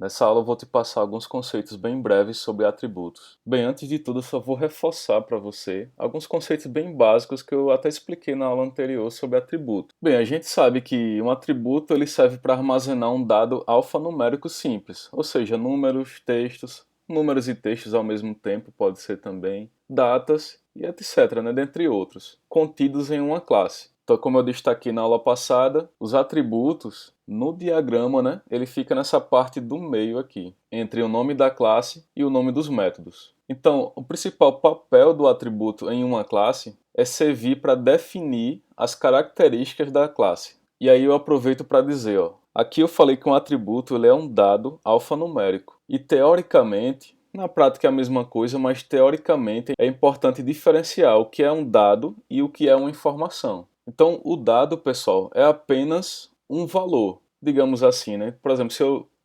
Nessa aula eu vou te passar alguns conceitos bem breves sobre atributos. Bem, antes de tudo, eu só vou reforçar para você alguns conceitos bem básicos que eu até expliquei na aula anterior sobre atributo. Bem, a gente sabe que um atributo ele serve para armazenar um dado alfanumérico simples, ou seja, números e textos ao mesmo tempo, pode ser também, datas e etc, né, dentre outros, contidos em uma classe. Então, como eu destaquei na aula passada, os atributos no diagrama, né, ele fica nessa parte do meio aqui, entre o nome da classe e o nome dos métodos. Então, o principal papel do atributo em uma classe é servir para definir as características da classe. E aí eu aproveito para dizer, ó, aqui eu falei que um atributo ele é um dado alfanumérico. E teoricamente, na prática é a mesma coisa, mas teoricamente é importante diferenciar o que é um dado e o que é uma informação. Então, o dado, pessoal, é apenas um valor, digamos assim, né? Por exemplo,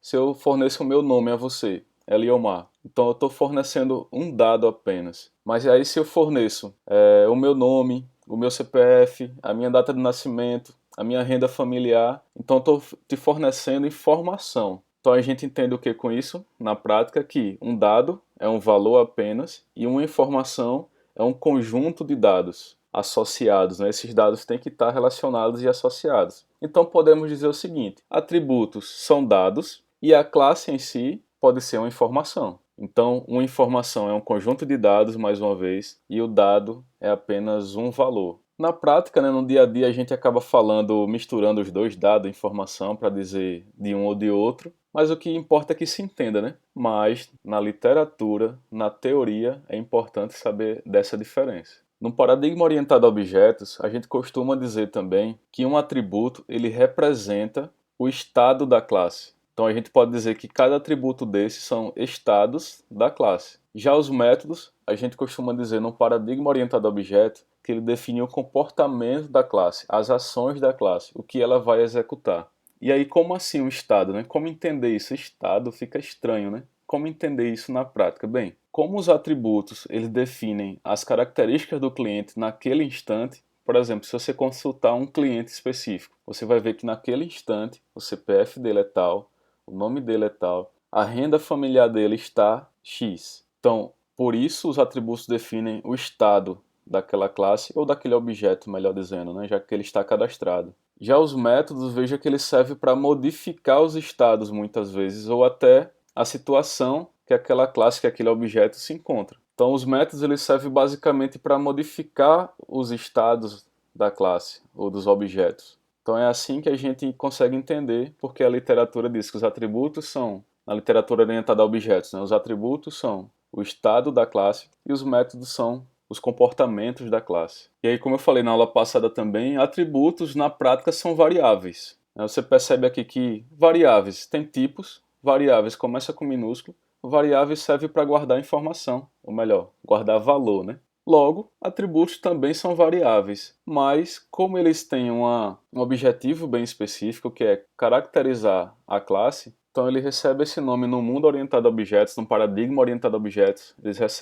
se eu forneço o meu nome a você, Eliomar, então eu estou fornecendo um dado apenas. Mas aí se eu forneço o meu nome, o meu CPF, a minha data de nascimento, a minha renda familiar, então eu estou te fornecendo informação. Então a gente entende o que com isso? Na prática, que um dado é um valor apenas e uma informação é um conjunto de dados associados, né? Esses dados têm que estar relacionados e associados. Então podemos dizer o seguinte: atributos são dados e a classe em si pode ser uma informação. Então, uma informação é um conjunto de dados, mais uma vez, e o dado é apenas um valor. Na prática, né, no dia a dia, a gente acaba misturando os dois, dado e informação, para dizer de um ou de outro, mas o que importa é que se entenda, né? Mas na literatura, na teoria, é importante saber dessa diferença. No paradigma orientado a objetos, a gente costuma dizer também que um atributo ele representa o estado da classe. Então a gente pode dizer que cada atributo desses são estados da classe. Já os métodos, a gente costuma dizer no paradigma orientado a objeto que ele define o comportamento da classe, as ações da classe, o que ela vai executar. E aí, como assim um estado, né? Como entender isso? Estado fica estranho, né? Como entender isso na prática? Bem, como os atributos eles definem as características do cliente naquele instante, por exemplo, se você consultar um cliente específico, você vai ver que naquele instante o CPF dele é tal, o nome dele é tal, a renda familiar dele está X. Então, por isso os atributos definem o estado daquela classe ou daquele objeto, melhor dizendo, né, já que ele está cadastrado. Já os métodos, veja que ele serve para modificar os estados muitas vezes ou até a situação que aquela classe, que aquele objeto se encontra. Então, os métodos eles servem basicamente para modificar os estados da classe ou dos objetos. Então, é assim que a gente consegue entender porque a literatura diz que os atributos são, na literatura orientada a objetos, né, os atributos são o estado da classe e os métodos são os comportamentos da classe. E aí, como eu falei na aula passada também, atributos na prática são variáveis. Você percebe aqui que variáveis têm tipos, variáveis começa com minúsculo, variáveis serve para guardar informação, ou melhor, guardar valor, né? Logo, atributos também são variáveis, mas como eles têm um objetivo bem específico, que é caracterizar a classe, então ele recebe esse nome no mundo orientado a objetos, no paradigma orientado a objetos.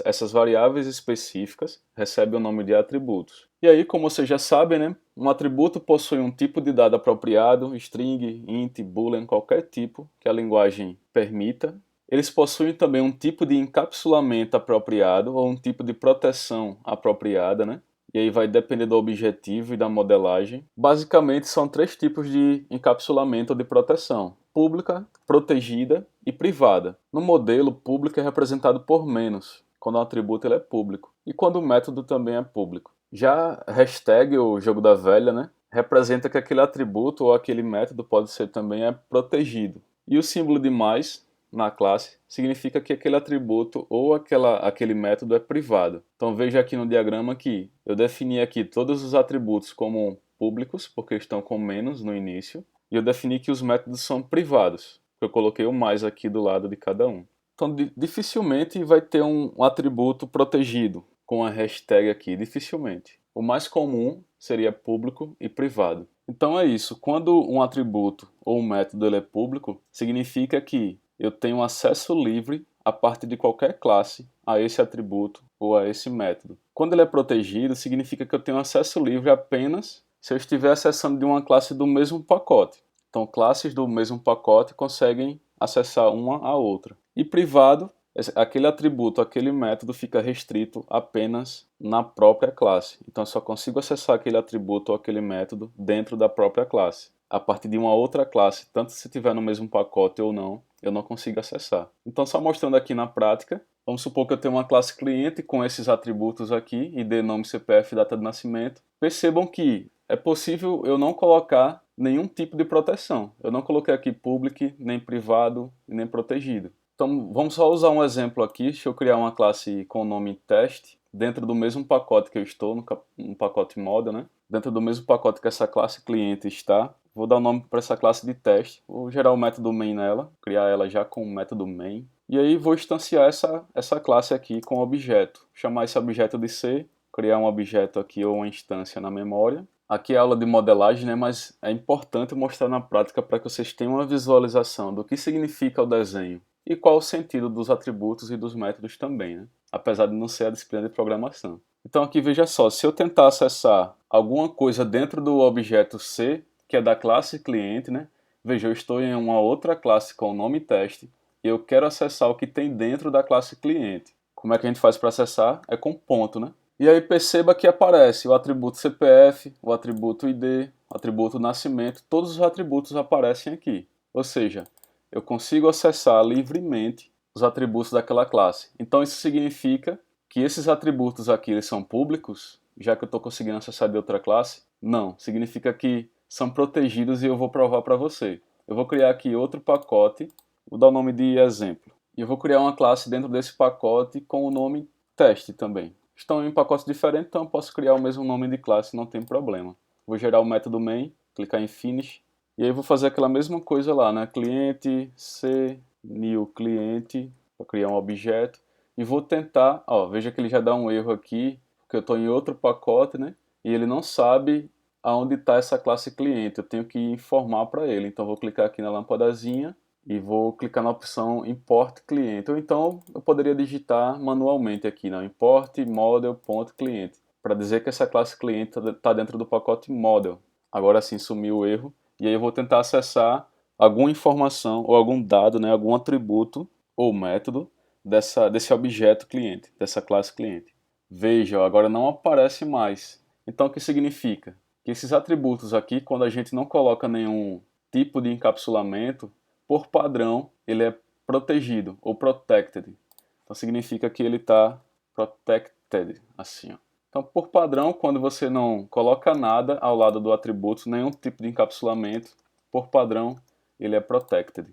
Essas variáveis específicas recebem o nome de atributos. E aí, como vocês já sabem, né, um atributo possui um tipo de dado apropriado, string, int, boolean, qualquer tipo que a linguagem permita. Eles possuem também um tipo de encapsulamento apropriado ou um tipo de proteção apropriada, né? E aí vai depender do objetivo e da modelagem. Basicamente são três tipos de encapsulamento ou de proteção: pública, protegida e privada. No modelo, pública é representado por menos, quando o atributo ele é público, e quando o método também é público. Já hashtag, o jogo da velha, né, representa que aquele atributo ou aquele método pode ser também protegido. E o símbolo de mais na classe significa que aquele atributo ou aquele método é privado. Então veja aqui no diagrama que eu defini aqui todos os atributos como públicos, porque estão com menos no início, e eu defini que os métodos são privados. Eu coloquei o mais aqui do lado de cada um. Então dificilmente vai ter um atributo protegido com a hashtag aqui, dificilmente. O mais comum seria público e privado. Então é isso, quando um atributo ou um método ele é público, significa que eu tenho acesso livre a partir de qualquer classe a esse atributo ou a esse método. Quando ele é protegido, significa que eu tenho acesso livre apenas se eu estiver acessando de uma classe do mesmo pacote. Então, classes do mesmo pacote conseguem acessar uma a outra. E privado, aquele atributo, aquele método fica restrito apenas na própria classe. Então eu só consigo acessar aquele atributo ou aquele método dentro da própria classe. A partir de uma outra classe, tanto se estiver no mesmo pacote ou não, eu não consigo acessar. Então só mostrando aqui na prática, vamos supor que eu tenho uma classe cliente com esses atributos aqui, ID, nome, CPF, data de nascimento. Percebam que é possível eu não colocar nenhum tipo de proteção. Eu não coloquei aqui public, nem privado, nem protegido. Então vamos só usar um exemplo aqui. Deixa eu criar uma classe com o nome teste dentro do mesmo pacote que eu estou, no pacote model, né? Dentro do mesmo pacote que essa classe cliente está. Vou dar o nome para essa classe de teste. Vou gerar o método main nela, criar ela já com o método main. E aí vou instanciar essa classe aqui com objeto. Chamar esse objeto de C, criar um objeto aqui ou uma instância na memória. Aqui é aula de modelagem, né? Mas é importante mostrar na prática para que vocês tenham uma visualização do que significa o desenho e qual o sentido dos atributos e dos métodos também, né? Apesar de não ser a disciplina de programação. Então aqui veja só, se eu tentar acessar alguma coisa dentro do objeto C, que é da classe cliente, né? Veja, eu estou em uma outra classe com o nome teste e eu quero acessar o que tem dentro da classe cliente. Como é que a gente faz para acessar? É com ponto, né? E aí perceba que aparece o atributo CPF, o atributo ID, o atributo nascimento, todos os atributos aparecem aqui. Ou seja, eu consigo acessar livremente os atributos daquela classe. Então isso significa que esses atributos aqui eles são públicos, já que eu estou conseguindo acessar de outra classe? Não, significa que são protegidos e eu vou provar para você. Eu vou criar aqui outro pacote, vou dar o nome de exemplo. E eu vou criar uma classe dentro desse pacote com o nome teste também. Estão em pacotes diferentes, então eu posso criar o mesmo nome de classe, não tem problema. Vou gerar o método main, clicar em finish, e aí vou fazer aquela mesma coisa lá, né? Cliente, C, new cliente, para criar um objeto. E vou tentar, ó, veja que ele já dá um erro aqui, porque eu estou em outro pacote, né? E ele não sabe aonde está essa classe cliente, eu tenho que informar para ele. Então vou clicar aqui na lampadazinha e vou clicar na opção import cliente. Ou então eu poderia digitar manualmente aqui, né? Import model.cliente, para dizer que essa classe cliente está dentro do pacote model. Agora sim sumiu o erro. E aí eu vou tentar acessar alguma informação ou algum dado, né, algum atributo ou método desse objeto cliente, dessa classe cliente. Veja, agora não aparece mais. Então o que significa? Que esses atributos aqui, quando a gente não coloca nenhum tipo de encapsulamento, por padrão ele é protegido ou protected. Então significa que ele está protected, assim, ó. Então, por padrão, quando você não coloca nada ao lado do atributo, nenhum tipo de encapsulamento, por padrão, ele é protected.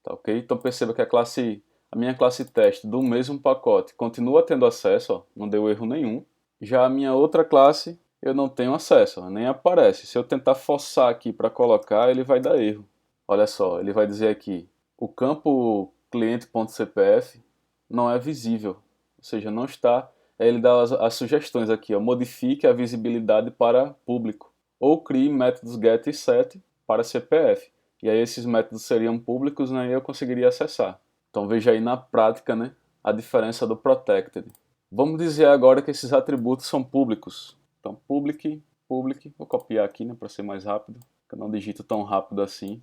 Tá ok? Então perceba que a minha classe teste do mesmo pacote continua tendo acesso, ó, não deu erro nenhum. Já a minha outra classe, eu não tenho acesso, ó, nem aparece. Se eu tentar forçar aqui para colocar, ele vai dar erro. Olha só, ele vai dizer aqui, o campo cliente.cpf não é visível, ou seja, não está. Ele dá as sugestões aqui, ó, modifique a visibilidade para público, ou crie métodos get e set para CPF. E aí esses métodos seriam públicos, né, e eu conseguiria acessar. Então veja aí na prática, né, a diferença do protected. Vamos dizer agora que esses atributos são públicos. Então public, vou copiar aqui, né, para ser mais rápido, que eu não digito tão rápido assim.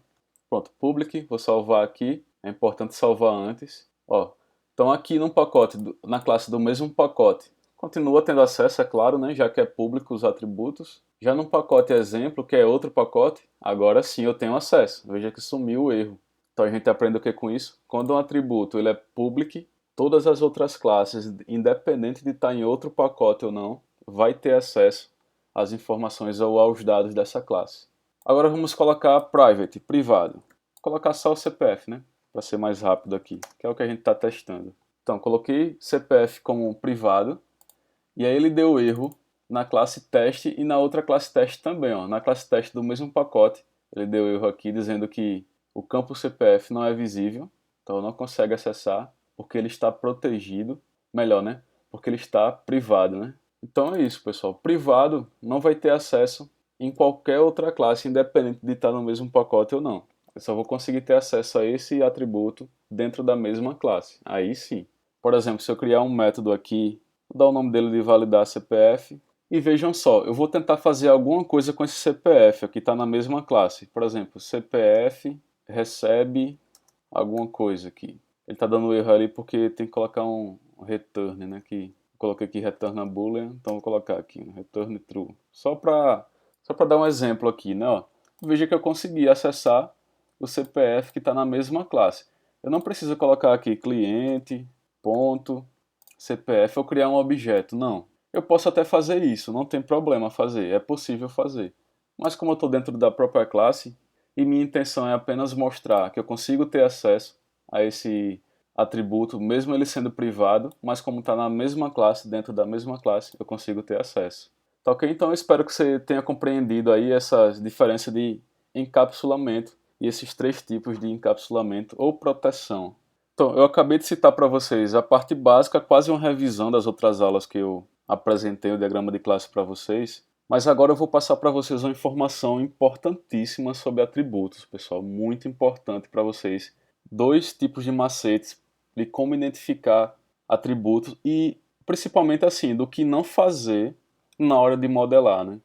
Pronto, public, vou salvar aqui, é importante salvar antes. Ó, então aqui no pacote, na classe do mesmo pacote, continua tendo acesso, é claro, né, já que é público os atributos. Já no pacote exemplo, que é outro pacote, agora sim eu tenho acesso. Veja que sumiu o erro. Então a gente aprende o que com isso? Quando um atributo ele é public, todas as outras classes, independente de estar em outro pacote ou não, vai ter acesso às informações ou aos dados dessa classe. Agora vamos colocar private, privado. Vou colocar só o CPF, né? Para ser mais rápido aqui, que é o que a gente está testando. Então, coloquei CPF como privado, e aí ele deu erro na classe teste e na outra classe teste também. Ó. Na classe teste do mesmo pacote, ele deu erro aqui dizendo que o campo CPF não é visível, então não consegue acessar, porque ele está protegido, melhor, né? Porque ele está privado, né? Então é isso, pessoal. Privado não vai ter acesso em qualquer outra classe, independente de estar no mesmo pacote ou não. Eu só vou conseguir ter acesso a esse atributo dentro da mesma classe. Aí sim. Por exemplo, se eu criar um método aqui, vou dar o nome dele de validar CPF, e vejam só, eu vou tentar fazer alguma coisa com esse CPF, aqui está na mesma classe. Por exemplo, CPF recebe alguma coisa aqui. Ele está dando erro ali porque tem que colocar um return, né? Que coloquei aqui return a boolean, então vou colocar aqui um return true. Só para dar um exemplo aqui, né? Ó, veja que eu consegui acessar o CPF que está na mesma classe. Eu não preciso colocar aqui cliente, ponto, CPF ou criar um objeto, não. Eu posso até fazer isso, não tem problema fazer, é possível fazer. Mas como eu estou dentro da própria classe e minha intenção é apenas mostrar que eu consigo ter acesso a esse atributo, mesmo ele sendo privado, mas como está na mesma classe, dentro da mesma classe, eu consigo ter acesso. Tá ok? Então eu espero que você tenha compreendido aí essa diferença de encapsulamento e esses três tipos de encapsulamento ou proteção. Então, eu acabei de citar para vocês a parte básica, quase uma revisão das outras aulas que eu apresentei o diagrama de classe para vocês, mas agora eu vou passar para vocês uma informação importantíssima sobre atributos, pessoal, muito importante para vocês. Dois tipos de macetes de como identificar atributos e principalmente assim, do que não fazer na hora de modelar, né?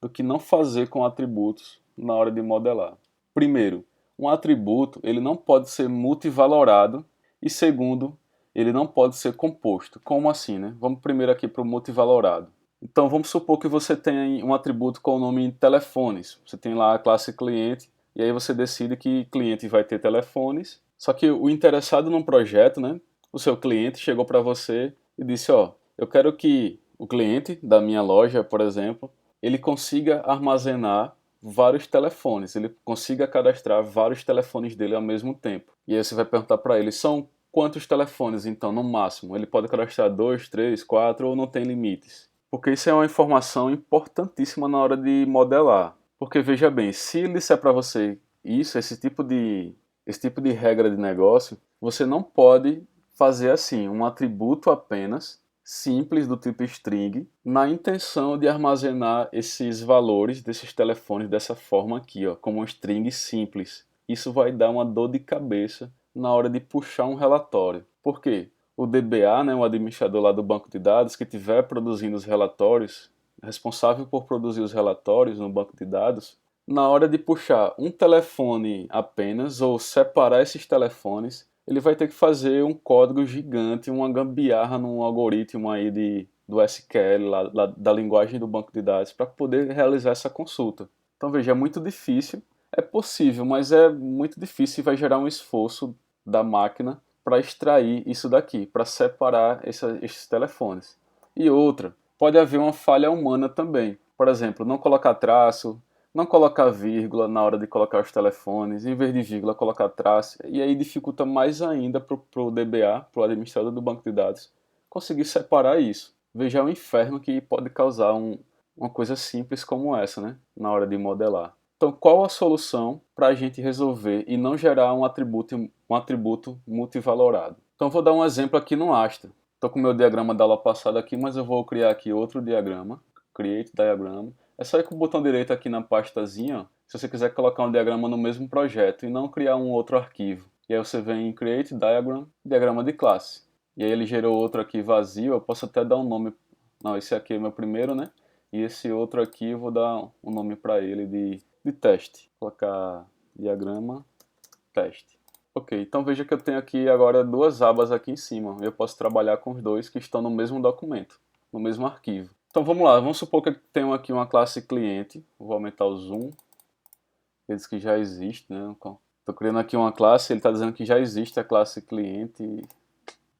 Do que não fazer com atributos na hora de modelar. Primeiro, um atributo ele não pode ser multivalorado e segundo, ele não pode ser composto. Como assim, né? Vamos primeiro aqui para o multivalorado. Então vamos supor que você tem um atributo com o nome telefones. Você tem lá a classe cliente e aí você decide que cliente vai ter telefones. Só que o interessado num projeto, né? O seu cliente chegou para você e disse, ó, eu quero que o cliente da minha loja, por exemplo, ele consiga armazenar vários telefones, ele consiga cadastrar vários telefones dele ao mesmo tempo. E aí você vai perguntar para ele, são quantos telefones então, no máximo? Ele pode cadastrar 2, 3, 4 ou não tem limites? Porque isso é uma informação importantíssima na hora de modelar. Porque veja bem, se ele disser para você isso, esse tipo de regra de negócio, você não pode fazer assim, um atributo apenas simples do tipo string, na intenção de armazenar esses valores desses telefones dessa forma aqui, ó, como um string simples. Isso vai dar uma dor de cabeça na hora de puxar um relatório. Por quê? O DBA, né, o administrador lá do banco de dados, que estiver produzindo os relatórios, responsável por produzir os relatórios no banco de dados, na hora de puxar um telefone apenas ou separar esses telefones, ele vai ter que fazer um código gigante, uma gambiarra num algoritmo aí do SQL, da linguagem do banco de dados, para poder realizar essa consulta. Então veja, é muito difícil, é possível, mas é muito difícil e vai gerar um esforço da máquina para extrair isso daqui, para separar esses telefones. E outra, pode haver uma falha humana também. Por exemplo, não colocar traço, não colocar vírgula na hora de colocar os telefones, em vez de vírgula colocar traço, e aí dificulta mais ainda para o DBA, para o administrador do banco de dados, conseguir separar isso. Veja o inferno que pode causar uma coisa simples como essa, né, na hora de modelar. Então, qual a solução para a gente resolver e não gerar um atributo multivalorado? Então, vou dar um exemplo aqui no Astra. Estou com o meu diagrama da aula passada aqui, mas eu vou criar aqui outro diagrama, Create Diagram. É só ir com o botão direito aqui na pastazinha, ó, se você quiser colocar um diagrama no mesmo projeto e não criar um outro arquivo. E aí você vem em Create Diagram, diagrama de classe. E aí ele gerou outro aqui vazio, eu posso até dar um nome. Não, esse aqui é o meu primeiro, né? E esse outro aqui eu vou dar um nome para ele de teste. Vou colocar diagrama teste. Ok, então veja que eu tenho aqui agora duas abas aqui em cima. Eu posso trabalhar com os dois que estão no mesmo documento, no mesmo arquivo. Então vamos lá, vamos supor que eu tenho aqui uma classe cliente. Vou aumentar o zoom. Ele diz que já existe, né? Estou criando aqui uma classe, ele está dizendo que já existe a classe cliente.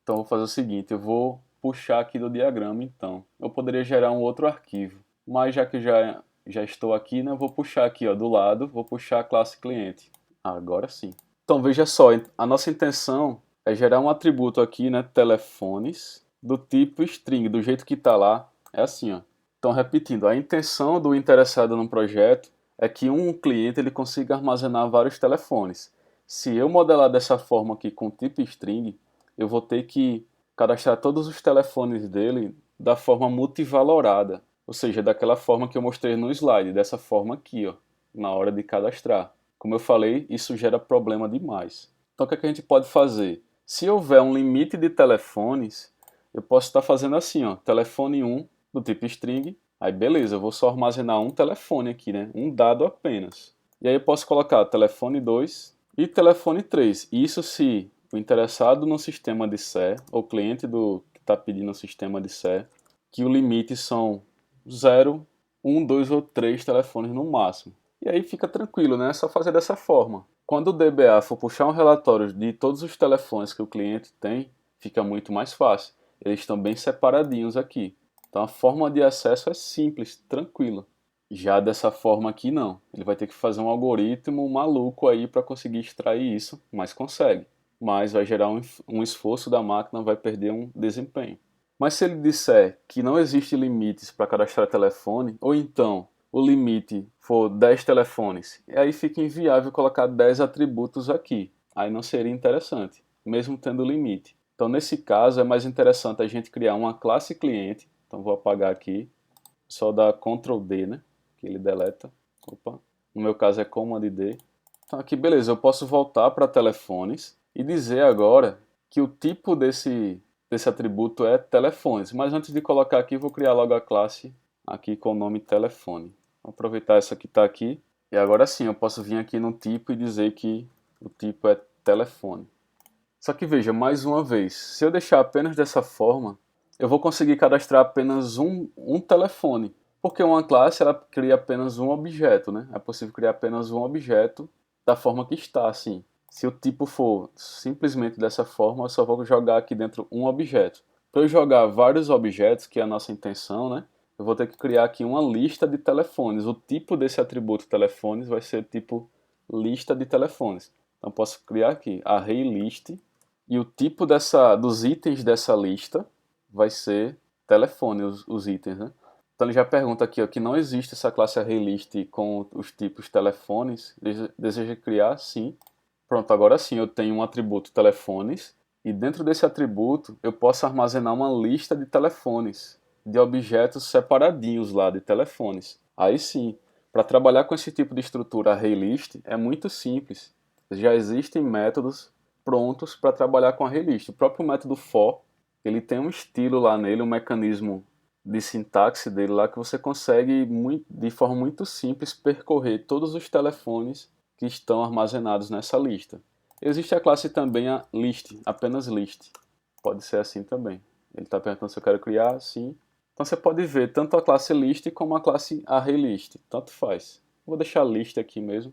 Então vou fazer o seguinte, eu vou puxar aqui do diagrama então. Eu poderia gerar um outro arquivo, mas já que já estou aqui, né, eu vou puxar aqui ó, do lado, vou puxar a classe cliente. Agora sim. Então veja só, a nossa intenção é gerar um atributo aqui, né, telefones, do tipo string, do jeito que está lá, é assim, ó. Então repetindo, a intenção do interessado no projeto é que um cliente ele consiga armazenar vários telefones. Se eu modelar dessa forma aqui com tipo string, eu vou ter que cadastrar todos os telefones dele da forma multivalorada, ou seja, daquela forma que eu mostrei no slide, dessa forma aqui, ó, na hora de cadastrar. Como eu falei, isso gera problema demais. Então o que é que a gente pode fazer? Se houver um limite de telefones, eu posso estar fazendo assim, ó, telefone 1 do tipo string, aí beleza, eu vou só armazenar um telefone aqui, né, um dado apenas. E aí eu posso colocar telefone 2 E telefone 3, isso se o interessado no sistema de sé, ou cliente que está pedindo o sistema de sé, que o limite são 0, 1, 2 ou 3 telefones no máximo. E aí fica tranquilo, né? É só fazer dessa forma. Quando o DBA for puxar um relatório de todos os telefones que o cliente tem, fica muito mais fácil. Eles estão bem separadinhos aqui. Então a forma de acesso é simples, tranquila. Já dessa forma aqui não. Ele vai ter que fazer um algoritmo maluco aí para conseguir extrair isso, mas consegue. Mas vai gerar um esforço da máquina, vai perder um desempenho. Mas se ele disser que não existe limites para cadastrar telefone, ou então o limite for 10 telefones, aí fica inviável colocar 10 atributos aqui. Aí não seria interessante, mesmo tendo limite. Então nesse caso é mais interessante a gente criar uma classe cliente. Então vou apagar aqui, só dar Ctrl D, né? Que ele deleta. Opa. No meu caso é Command D. Então aqui, beleza, eu posso voltar para telefones e dizer agora que o tipo desse atributo é telefones. Mas antes de colocar aqui, vou criar logo a classe aqui com o nome telefone. Vou aproveitar essa que está aqui. E agora sim, eu posso vir aqui no tipo e dizer que o tipo é telefone. Só que veja, mais uma vez, se eu deixar apenas dessa forma, eu vou conseguir cadastrar apenas um telefone. Porque uma classe ela cria apenas um objeto, né? É possível criar apenas um objeto da forma que está, assim. Se o tipo for simplesmente dessa forma, eu só vou jogar aqui dentro um objeto. Para eu jogar vários objetos, que é a nossa intenção, né? Eu vou ter que criar aqui uma lista de telefones. O tipo desse atributo telefones vai ser tipo lista de telefones. Então posso criar aqui ArrayList e o tipo dos itens dessa lista vai ser telefone, os itens, né? Então ele já pergunta aqui ó, que não existe essa classe ArrayList com os tipos telefones. Deseja criar? Sim. Pronto, agora sim eu tenho um atributo telefones e dentro desse atributo eu posso armazenar uma lista de telefones, de objetos separadinhos lá de telefones. Aí sim, para trabalhar com esse tipo de estrutura ArrayList é muito simples. Já existem métodos prontos para trabalhar com ArrayList. O próprio método for, ele tem um estilo lá nele, um mecanismo de sintaxe dele lá que você consegue de forma muito simples percorrer todos os telefones que estão armazenados nessa lista. Existe a classe também a list, apenas list. Pode ser assim também. Ele está perguntando se eu quero criar, sim. Então você pode ver tanto a classe list como a classe ArrayList, tanto faz. Vou deixar list aqui mesmo.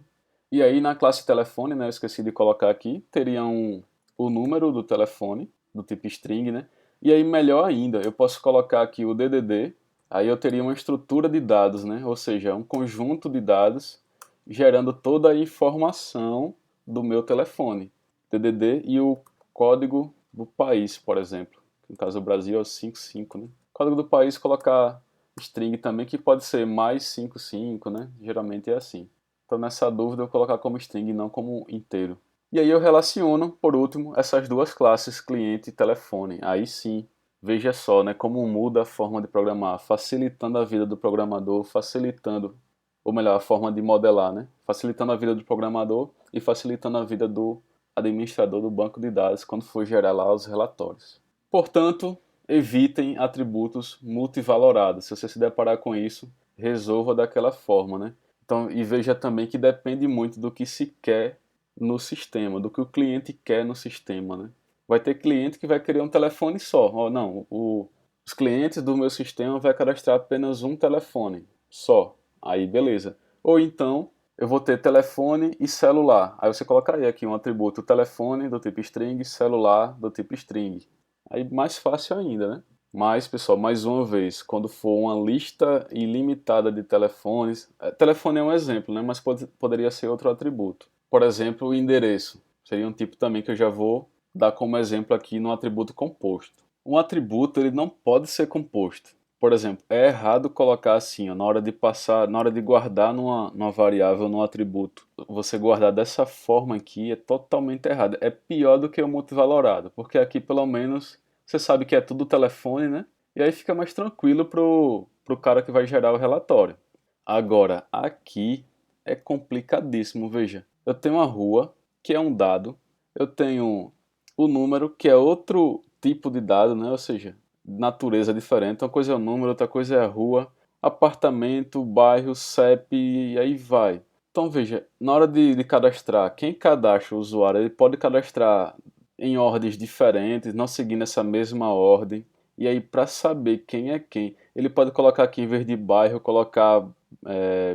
E aí na classe telefone, né, eu esqueci de colocar aqui, teria o número do telefone, do tipo string, né? E aí melhor ainda, eu posso colocar aqui o DDD, aí eu teria uma estrutura de dados, né? Ou seja, um conjunto de dados gerando toda a informação do meu telefone, DDD e o código do país, por exemplo. No caso do Brasil é o 55, né? Código do país colocar string também, que pode ser mais 55, né? Geralmente é assim. Então nessa dúvida eu vou colocar como string e não como inteiro. E aí eu relaciono, por último, essas duas classes, cliente e telefone. Aí sim, veja só, né, como muda a forma de programar, facilitando a vida do programador, facilitando, ou melhor, a forma de modelar, né? Facilitando a vida do programador e facilitando a vida do administrador do banco de dados quando for gerar lá os relatórios. Portanto, evitem atributos multivalorados. Se você se deparar com isso, resolva daquela forma, né? Então, e veja também que depende muito do que se quer no sistema, do que o cliente quer no sistema, né? Vai ter cliente que vai querer um telefone só. Oh, não, os clientes do meu sistema vai cadastrar apenas um telefone só. Aí, beleza. Ou então, eu vou ter telefone e celular. Aí você colocaria aqui um atributo telefone do tipo string, celular do tipo string. Aí mais fácil ainda, né? Mas, pessoal, mais uma vez, quando for uma lista ilimitada de telefones, telefone é um exemplo, né? Mas poderia ser outro atributo. Por exemplo, o endereço. Seria um tipo também que eu já vou dar como exemplo aqui no atributo composto. Um atributo ele não pode ser composto. Por exemplo, é errado colocar assim, ó, na hora de passar, na hora de guardar numa variável, num atributo. Você guardar dessa forma aqui é totalmente errado. É pior do que o multivalorado, porque aqui pelo menos você sabe que é tudo telefone, né? E aí fica mais tranquilo pro cara que vai gerar o relatório. Agora, aqui é complicadíssimo, veja. Eu tenho uma rua, que é um dado, eu tenho o número, que é outro tipo de dado, né? Ou seja, natureza diferente. Uma coisa é o número, outra coisa é a rua, apartamento, bairro, CEP e aí vai. Então veja, na hora de cadastrar, quem cadastra o usuário, ele pode cadastrar em ordens diferentes, não seguindo essa mesma ordem. E aí, para saber quem é quem, ele pode colocar aqui, em vez de bairro, colocar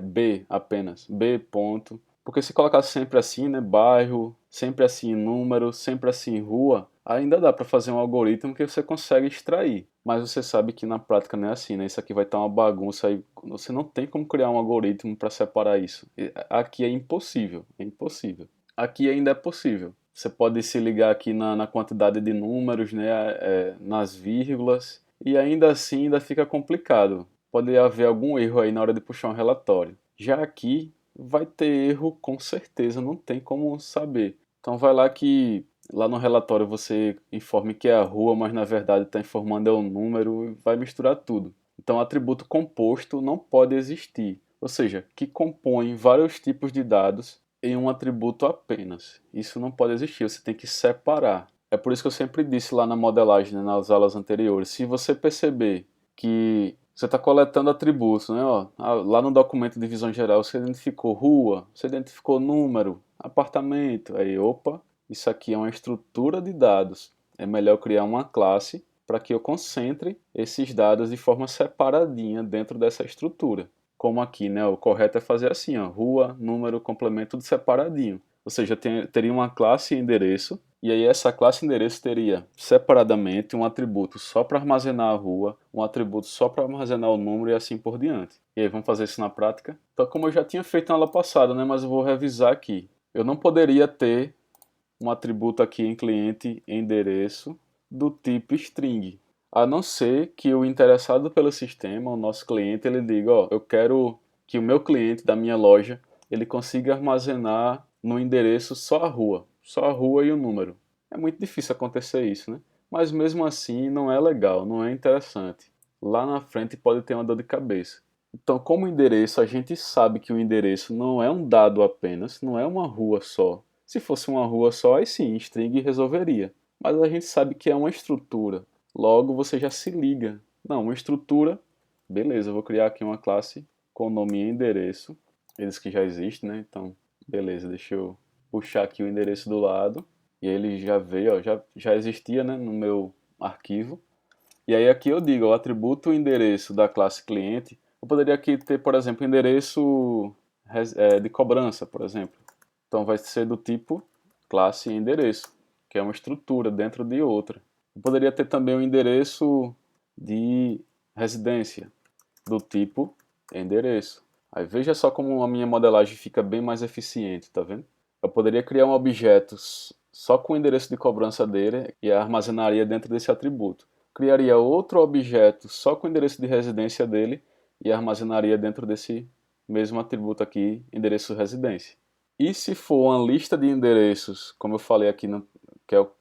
B apenas, B ponto. Porque se colocar sempre assim, né, bairro, sempre assim número, sempre assim rua, ainda dá para fazer um algoritmo que você consegue extrair. Mas você sabe que na prática não é assim, né? Isso aqui vai estar uma bagunça aí. Você não tem como criar um algoritmo para separar isso. Aqui é impossível, é impossível. Aqui ainda é possível. Você pode se ligar aqui na quantidade de números, né, nas vírgulas, e ainda assim ainda fica complicado. Pode haver algum erro aí na hora de puxar um relatório. Já aqui vai ter erro com certeza, não tem como saber. Então vai lá que lá no relatório você informe que é a rua, mas na verdade está informando é o número e vai misturar tudo. Então atributo composto não pode existir, ou seja, que compõe vários tipos de dados em um atributo apenas. Isso não pode existir, você tem que separar. É por isso que eu sempre disse lá na modelagem, né, nas aulas anteriores, se você perceber que você está coletando atributos, né? Ó, lá no documento de visão geral você identificou rua, você identificou número, apartamento, aí opa, isso aqui é uma estrutura de dados. É melhor criar uma classe para que eu concentre esses dados de forma separadinha dentro dessa estrutura. Como aqui, né? O correto é fazer assim, ó, rua, número, complemento, tudo separadinho. Ou seja, teria uma classe endereço, e aí essa classe endereço teria separadamente um atributo só para armazenar a rua, um atributo só para armazenar o número e assim por diante. E aí vamos fazer isso na prática? Então, como eu já tinha feito na aula passada, né, mas eu vou revisar aqui. Eu não poderia ter um atributo aqui em cliente endereço do tipo string. A não ser que o interessado pelo sistema, o nosso cliente, ele diga, ó, eu quero que o meu cliente da minha loja, ele consiga armazenar no endereço só a rua e o número. É muito difícil acontecer isso, né? Mas mesmo assim não é legal, não é interessante. Lá na frente pode ter uma dor de cabeça. Então, como endereço, a gente sabe que o endereço não é um dado apenas, não é uma rua só. Se fosse uma rua só, aí sim, string resolveria. Mas a gente sabe que é uma estrutura. Logo, você já se liga. Não, uma estrutura. Beleza, eu vou criar aqui uma classe com nome e endereço. Eles que já existem, né? Então, beleza, deixa eu puxar aqui o endereço do lado. E aí ele já veio, ó, já existia, né, no meu arquivo. E aí aqui eu digo, o atributo endereço da classe cliente, eu poderia aqui ter, por exemplo, endereço de cobrança, por exemplo. Então vai ser do tipo classe endereço, que é uma estrutura dentro de outra. Eu poderia ter também o endereço de residência, do tipo endereço. Aí veja só como a minha modelagem fica bem mais eficiente, tá vendo? Eu poderia criar um objeto só com o endereço de cobrança dele e armazenaria dentro desse atributo. Criaria outro objeto só com o endereço de residência dele e armazenaria dentro desse mesmo atributo aqui, endereço residência. E se for uma lista de endereços, como eu falei aqui,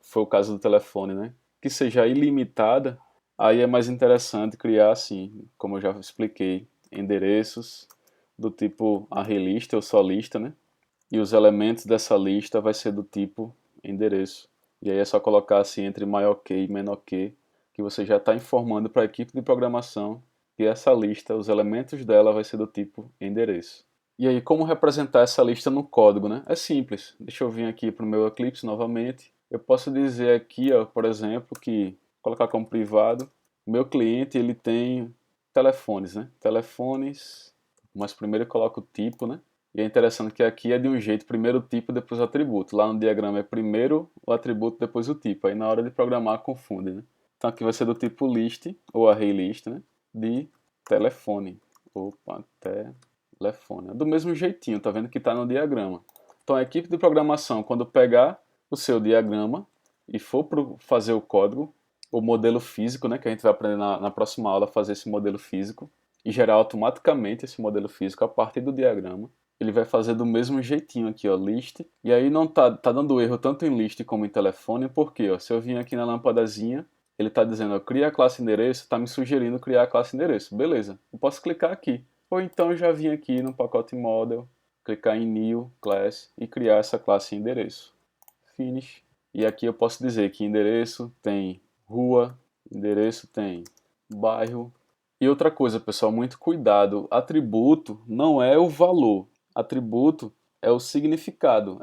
foi o caso do telefone, né? Que seja ilimitada, aí é mais interessante criar assim, como eu já expliquei, endereços do tipo array-lista ou só lista, né? E os elementos dessa lista vai ser do tipo endereço. E aí é só colocar assim entre maior que e menor que você já está informando para a equipe de programação que essa lista, os elementos dela vai ser do tipo endereço. E aí, como representar essa lista no código, né? É simples. Deixa eu vir aqui para o meu Eclipse novamente. Eu posso dizer aqui, ó, por exemplo, que colocar como privado, o meu cliente ele tem telefones, né? Telefones, mas primeiro eu coloco o tipo, né? E é interessante que aqui é de um jeito, primeiro o tipo, depois o atributo. Lá no diagrama é primeiro o atributo, depois o tipo. Aí na hora de programar confunde, né? Então aqui vai ser do tipo list, ou array list, né? De telefone. Opa, telefone. É do mesmo jeitinho, tá vendo que está no diagrama. Então a equipe de programação, quando pegar o seu diagrama e for fazer o código, o modelo físico, né, que a gente vai aprender na próxima aula, fazer esse modelo físico e gerar automaticamente esse modelo físico a partir do diagrama. Ele vai fazer do mesmo jeitinho aqui, ó, list. E aí não tá dando erro tanto em list como em telefone, porque, ó, se eu vim aqui na lâmpadazinha, ele está dizendo, ó, cria a classe endereço, está me sugerindo criar a classe endereço. Beleza, eu posso clicar aqui. Ou então eu já vim aqui no pacote model, clicar em new class e criar essa classe endereço. Finish. E aqui eu posso dizer que endereço tem rua, endereço tem bairro. E outra coisa, pessoal, muito cuidado. Atributo não é o valor. Atributo é o significado.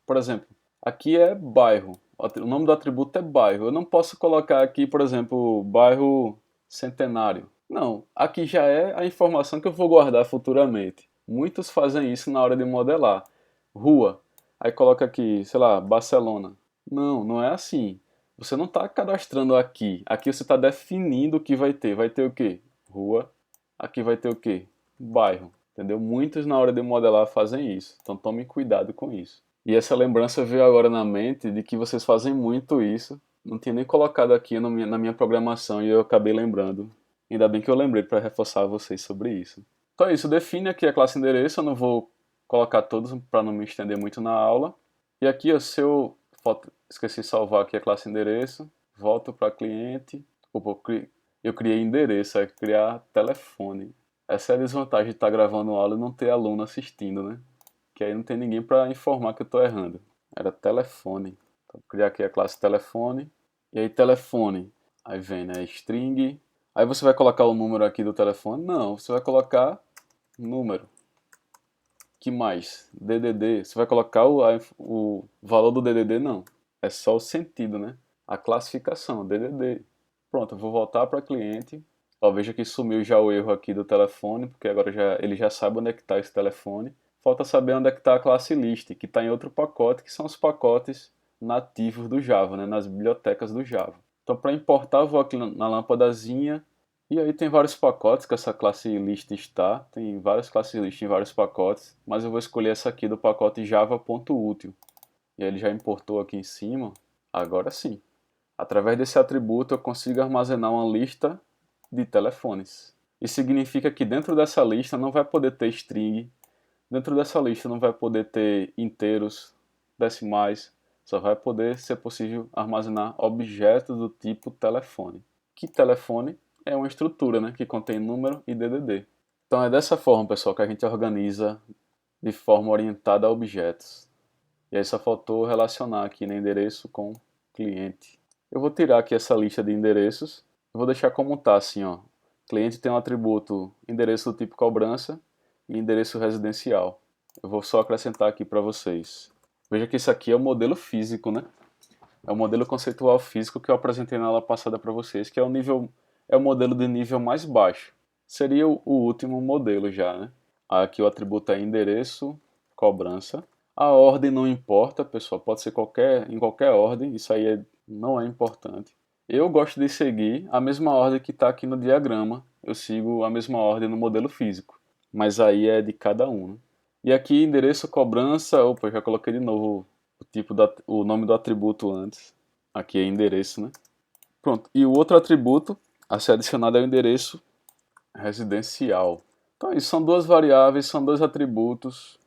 Por exemplo, aqui é bairro. O nome do atributo é bairro. Eu não posso colocar aqui, por exemplo, bairro Centenário. Não, aqui já é a informação que eu vou guardar futuramente. Muitos fazem isso na hora de modelar. Rua. Aí coloca aqui, sei lá, Barcelona. Não, não é assim. Você não está cadastrando aqui. Aqui você está definindo o que vai ter. Vai ter o quê? Rua. Aqui vai ter o quê? Bairro. Entendeu? Muitos na hora de modelar fazem isso. Então tome cuidado com isso. E essa lembrança veio agora na mente de que vocês fazem muito isso. Não tinha nem colocado aqui na minha programação e eu acabei lembrando. Ainda bem que eu lembrei para reforçar vocês sobre isso. Então é isso. Define aqui a classe endereço. Eu não vou colocar todos para não me estender muito na aula. E aqui, ó, se eu esqueci de salvar aqui a classe endereço, volto para cliente. Opa, eu criei endereço, é criar telefone. Essa é a desvantagem de estar gravando aula e não ter aluno assistindo, né? Que aí não tem ninguém para informar que eu estou errando. Era telefone. Então, criar aqui a classe telefone. E aí telefone. Aí vem, né, string. Aí você vai colocar o número aqui do telefone? Não, você vai colocar número. Que mais? DDD. Você vai colocar o valor do DDD? Não. É só o sentido, né? A classificação, DDD. Pronto, eu vou voltar para cliente. Ó, veja que sumiu já o erro aqui do telefone, porque agora ele já sabe onde é que está esse telefone. Falta saber onde é que está a classe list, que está em outro pacote, que são os pacotes nativos do Java, né? Nas bibliotecas do Java. Então, para importar, eu vou aqui na lâmpadazinha. E aí tem vários pacotes que essa classe list está. Tem várias classes list em vários pacotes. Mas eu vou escolher essa aqui do pacote java.util. E aí ele já importou aqui em cima. Agora sim. Através desse atributo eu consigo armazenar uma lista de telefones. Isso significa que dentro dessa lista não vai poder ter string. Dentro dessa lista não vai poder ter inteiros, decimais. Só vai poder ser possível armazenar objetos do tipo telefone. Que telefone é uma estrutura, né, que contém número e DDD. Então é dessa forma, pessoal, que a gente organiza de forma orientada a objetos. E aí só faltou relacionar aqui no endereço com cliente. Eu vou tirar aqui essa lista de endereços. Eu vou deixar como está assim, ó. Cliente tem um atributo endereço do tipo cobrança e endereço residencial. Eu vou só acrescentar aqui para vocês. Veja que isso aqui é o modelo físico, né? É o modelo conceitual físico que eu apresentei na aula passada para vocês, que é o modelo de nível mais baixo. Seria o último modelo já, né? Aqui o atributo é endereço, cobrança. A ordem não importa, pessoal, pode ser em qualquer ordem, isso aí não é importante. Eu gosto de seguir a mesma ordem que está aqui no diagrama, eu sigo a mesma ordem no modelo físico, mas aí é de cada um, né? E aqui endereço, cobrança, opa, já coloquei de novo o nome do atributo antes. Aqui é endereço, né? Pronto. E o outro atributo a ser adicionado é o endereço residencial. Então, isso são duas variáveis, são dois atributos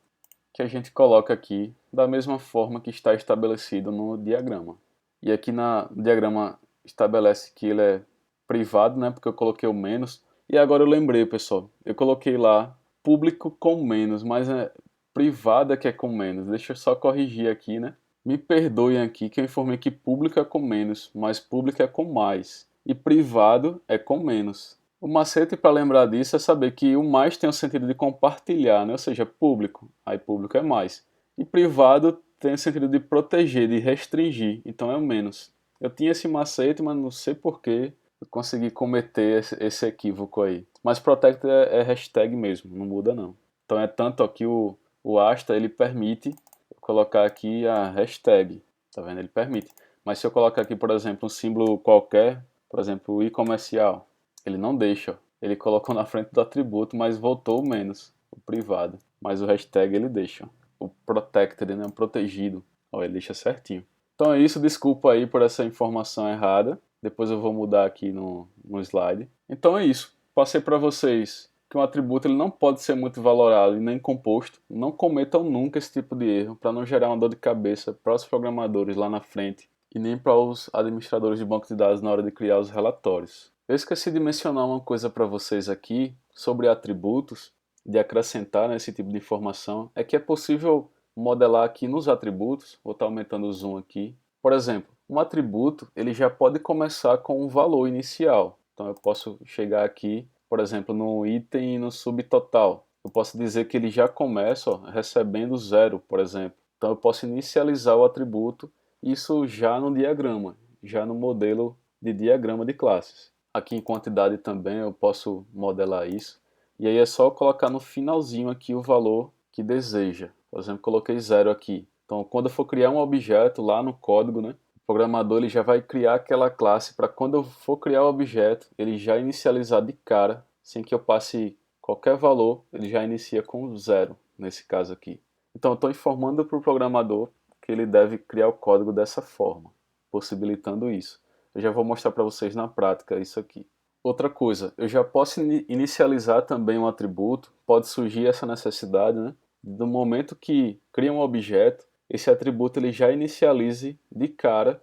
que a gente coloca aqui da mesma forma que está estabelecido no diagrama. E aqui no diagrama estabelece que ele é privado, né? Porque eu coloquei o menos. E agora eu lembrei, pessoal. Eu coloquei lá público com menos, mas é privada que é com menos. Deixa eu só corrigir aqui, né? Me perdoem aqui que eu informei que público é com menos, mas público é com mais. E privado é com menos. O macete para lembrar disso é saber que o mais tem o sentido de compartilhar, né? Ou seja, público. Aí público é mais. E privado tem o sentido de proteger, de restringir. Então é o menos. Eu tinha esse macete, mas não sei por que eu consegui cometer esse equívoco aí. Mas protect é hashtag mesmo, não muda não. Então é tanto aqui o Asta, ele permite colocar aqui a hashtag. Tá vendo? Ele permite. Mas se eu colocar aqui, por exemplo, um símbolo qualquer, por exemplo, o i-comercial, ele não deixa. Ele colocou na frente do atributo, mas voltou o menos, o privado. Mas o hashtag ele deixa. O protected, né? O protegido. Ó, ele deixa certinho. Então é isso, desculpa aí por essa informação errada. Depois eu vou mudar aqui no slide. Então é isso. Passei para vocês que um atributo ele não pode ser muito valorado e nem composto. Não cometam nunca esse tipo de erro para não gerar uma dor de cabeça para os programadores lá na frente e nem para os administradores de banco de dados na hora de criar os relatórios. Eu esqueci de mencionar uma coisa para vocês aqui sobre atributos, de acrescentar nesse tipo de informação, é que é possível modelar aqui nos atributos, vou estar aumentando o zoom aqui. Por exemplo, um atributo ele já pode começar com um valor inicial. Então eu posso chegar aqui, por exemplo, no item e no subtotal. eu posso dizer que ele já começa, ó, recebendo zero, por exemplo. Então eu posso inicializar o atributo, isso já no diagrama, já no modelo de diagrama de classes. Aqui em quantidade também eu posso modelar isso. E aí é só colocar no finalzinho aqui o valor que deseja. Por exemplo, coloquei zero aqui. Então quando eu for criar um objeto lá no código, né, o programador ele já vai criar aquela classe para quando eu for criar o objeto, ele já inicializar de cara, sem que eu passe qualquer valor, ele já inicia com zero, nesse caso aqui. Então eu estou informando para o programador que ele deve criar o código dessa forma, possibilitando isso. Eu já vou mostrar para vocês na prática isso aqui. Outra coisa, eu já posso inicializar também um atributo, pode surgir essa necessidade, né? Do momento que cria um objeto, esse atributo ele já inicialize de cara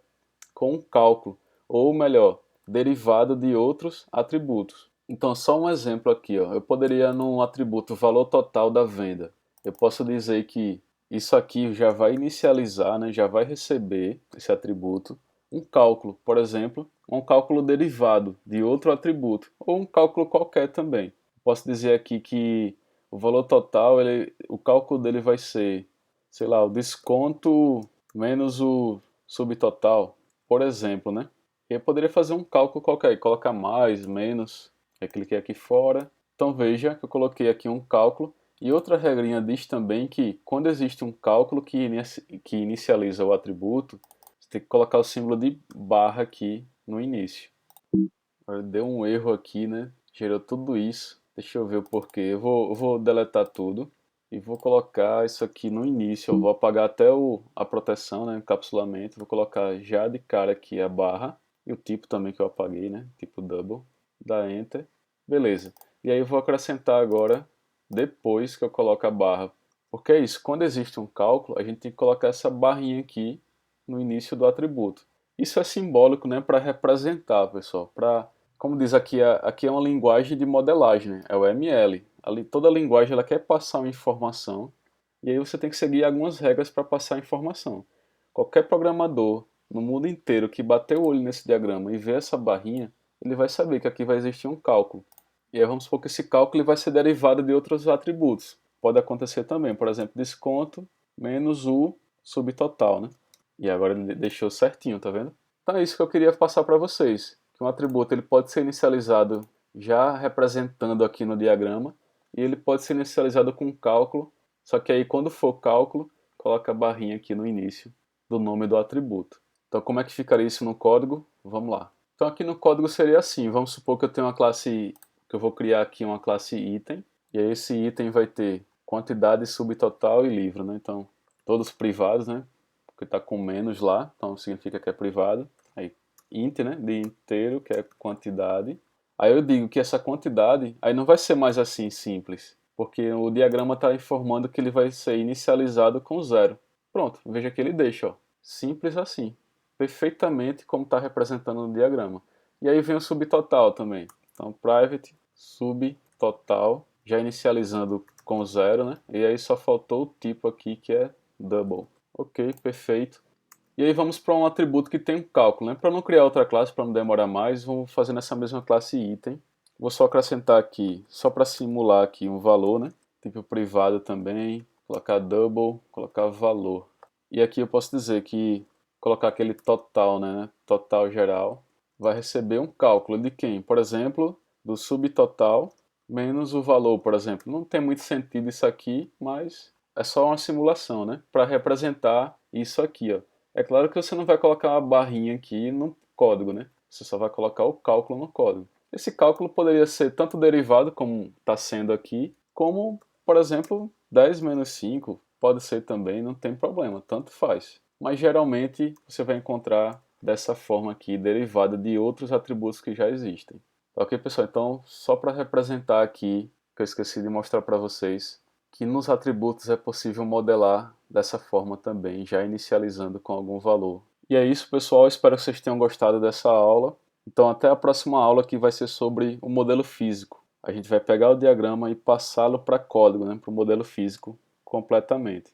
com um cálculo, ou melhor, derivado de outros atributos. Então, só um exemplo aqui, ó. Eu poderia, num atributo valor total da venda, eu posso dizer que isso aqui já vai inicializar, né, já vai receber esse atributo, um cálculo, por exemplo, um cálculo derivado de outro atributo, ou um cálculo qualquer também. Posso dizer aqui que o valor total, o cálculo dele vai ser, sei lá, o desconto menos o subtotal, por exemplo, né? Eu poderia fazer um cálculo qualquer, colocar mais, menos, eu cliquei aqui fora. Então veja que eu coloquei aqui um cálculo. E outra regrinha diz também que quando existe um cálculo que inicializa o atributo, você tem que colocar o símbolo de barra aqui no início. Agora, deu um erro aqui, né? Gerou tudo isso. Deixa eu ver o porquê. Eu vou deletar tudo e vou colocar isso aqui no início. Eu vou apagar até a proteção, né? Encapsulamento. Vou colocar já de cara aqui a barra e o tipo também que eu apaguei, né? Tipo double. Dá Enter. Beleza. E aí eu vou acrescentar agora depois que eu coloco a barra. Porque é isso, quando existe um cálculo, a gente tem que colocar essa barrinha aqui no início do atributo. Isso é simbólico, né, para representar, pessoal, para, como diz aqui, aqui é uma linguagem de modelagem, né, é o ML. Ali, toda linguagem ela quer passar uma informação e aí você tem que seguir algumas regras para passar a informação. Qualquer programador no mundo inteiro que bater o olho nesse diagrama e ver essa barrinha, ele vai saber que aqui vai existir um cálculo. E aí vamos supor que esse cálculo vai ser derivado de outros atributos. Pode acontecer também, por exemplo, desconto menos o subtotal, né? E agora ele deixou certinho, tá vendo? Então é isso que eu queria passar para vocês. Que um atributo ele pode ser inicializado já representando aqui no diagrama e ele pode ser inicializado com um cálculo, só que aí quando for cálculo, coloca a barrinha aqui no início do nome do atributo. Então como é que ficaria isso no código? Vamos lá. Então aqui no código seria assim, vamos supor que eu tenho uma classe, que eu vou criar aqui uma classe item, e aí esse item vai ter quantidade, subtotal e livro, né? Então todos privados, né? Porque está com menos lá, então significa que é privado. Aí int, né? De inteiro, que é quantidade. Aí eu digo que essa quantidade, aí não vai ser mais assim simples, porque o diagrama está informando que ele vai ser inicializado com zero. Pronto, veja que ele deixa, ó, simples assim, perfeitamente como está representando no diagrama. E aí vem o subtotal também. Então, private subtotal, já inicializando com zero, né? E aí só faltou o tipo aqui que é double. Ok, perfeito. E aí vamos para um atributo que tem um cálculo, né? Para não criar outra classe, para não demorar mais, vamos fazer nessa mesma classe item. Vou só acrescentar aqui, só para simular aqui um valor, né? Tipo privado também, colocar double, colocar valor. E aqui eu posso dizer que colocar aquele total, né? Total geral, vai receber um cálculo de quem? Por exemplo, do subtotal menos o valor, por exemplo. Não tem muito sentido isso aqui, mas é só uma simulação, né? Para representar isso aqui, ó. É claro que você não vai colocar uma barrinha aqui no código, né? Você só vai colocar o cálculo no código. Esse cálculo poderia ser tanto derivado, como está sendo aqui, como, por exemplo, 10 menos 5, pode ser também, não tem problema, tanto faz. Mas geralmente você vai encontrar dessa forma aqui, derivada de outros atributos que já existem. Tá ok, pessoal? Então, só para representar aqui, que eu esqueci de mostrar para vocês, que nos atributos é possível modelar dessa forma também, já inicializando com algum valor. E é isso, pessoal. Espero que vocês tenham gostado dessa aula. Então, até a próxima aula, que vai ser sobre o modelo físico. A gente vai pegar o diagrama e passá-lo para código, né, para o modelo físico completamente.